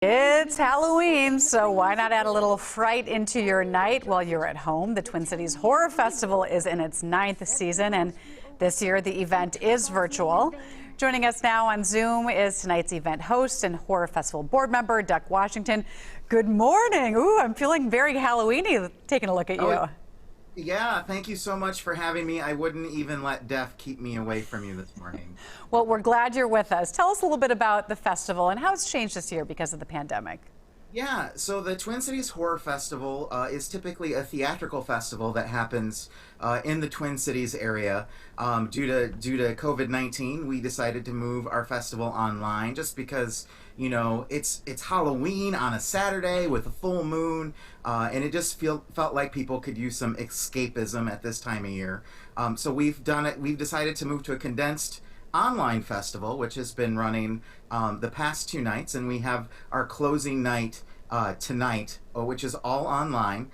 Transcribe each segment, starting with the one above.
It's Halloween, so why not add a little fright into your night while you're at home? The Twin Cities Horror Festival is in its 9th season, and this year the event is virtual. Joining us now on Zoom is tonight's event host and Horror Festival board member, Duck Washington. Good morning. Ooh, I'm feeling very Halloween-y taking a look at you. Yeah, thank you so much for having me. I wouldn't even let death keep me away from you this morning. Well, we're glad you're with us. Tell us a little bit about the festival and how it's changed this year because of the pandemic. Yeah, so the Twin Cities Horror Festival is typically a theatrical festival that happens in the Twin Cities area. Due to COVID-19, we decided to move our festival online just because, you know, it's Halloween on a Saturday with a full moon, and it just felt like people could use some escapism at this time of year. So we've done it. We've decided to move to a condensed online festival, which has been running the past 2 nights, and we have our closing night tonight, which is all online.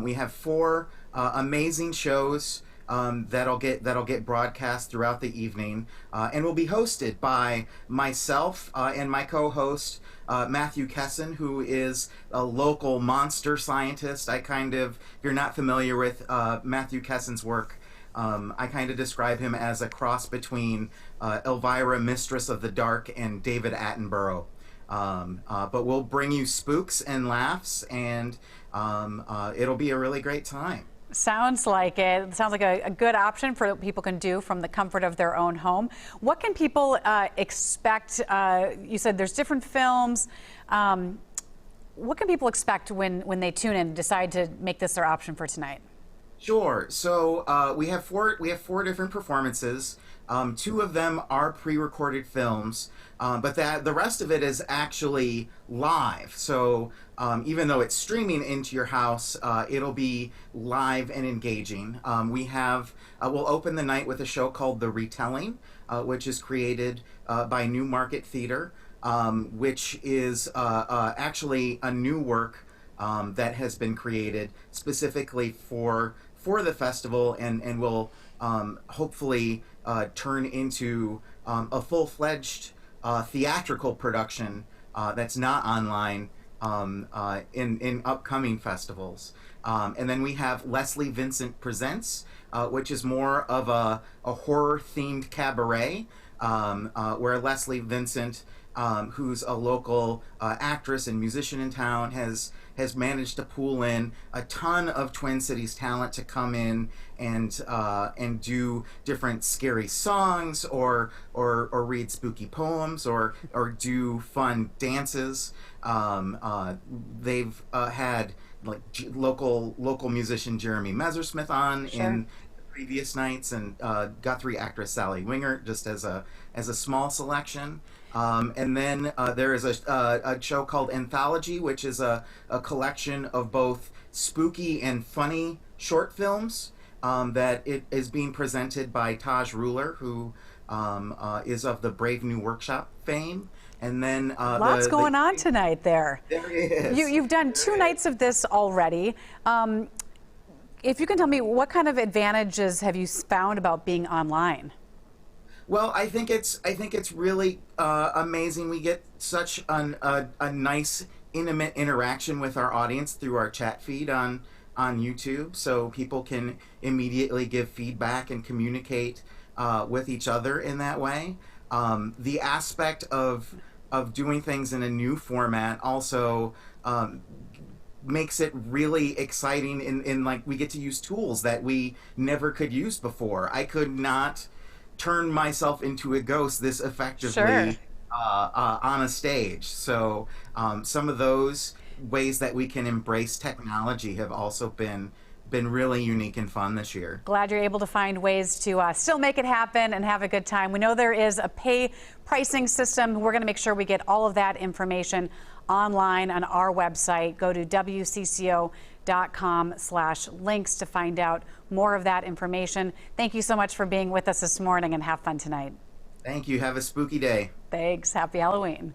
We have 4 amazing shows that'll get broadcast throughout the evening, and will be hosted by myself and my co-host Matthew Kesson, who is a local monster scientist. If you're not familiar with Matthew Kesson's work, I kind of describe him as a cross between Elvira, Mistress of the Dark, and David Attenborough. But we'll bring you spooks and laughs, and it'll be a really great time. Sounds like it. It sounds like a good option for what people can do from the comfort of their own home. What can people expect? You said there's different films. What can people expect when they tune in and decide to make this their option for tonight? Sure. So we have 4 different performances. 2 of them are pre-recorded films, but the rest of it is actually live. So even though it's streaming into your house, it'll be live and engaging. We'll open the night with a show called The Retelling, which is created by New Market Theater, which is actually a new work that has been created specifically for the festival, and will hopefully turn into a full-fledged theatrical production that's not online in upcoming festivals. And then we have Leslie Vincent Presents, which is more of a horror-themed cabaret, where Leslie Vincent, who's a local actress and musician in town, has managed to pool in a ton of Twin Cities talent to come in and do different scary songs, or read spooky poems, or do fun dances. They've had like local musician Jeremy Messersmith on in previous nights, and Guthrie actress Sally Wingert, just as a small selection. And then there is a show called Anthology, which is a collection of both spooky and funny short films that it is being presented by Taj Ruler, who is of the Brave New Workshop fame. And then lots going on tonight there. There is. You've done 2 nights of this already. If you can tell me, what kind of advantages have you found about being online? Well, I think it's really amazing. We get such a nice, intimate interaction with our audience through our chat feed on YouTube, so people can immediately give feedback and communicate with each other in that way. The aspect of doing things in a new format also makes it really exciting. In like, we get to use tools that we never could use before. I could not turn myself into a ghost this effectively on a stage. So some of those ways that we can embrace technology have also been really unique and fun this year. Glad you're able to find ways to still make it happen and have a good time. We know there is a pay pricing system. We're going to make sure we get all of that information online on our website. Go to WCCO.com/links to find out more of that information. Thank you so much for being with us this morning, and have fun tonight. Thank you. Have a spooky day. Thanks. Happy Halloween.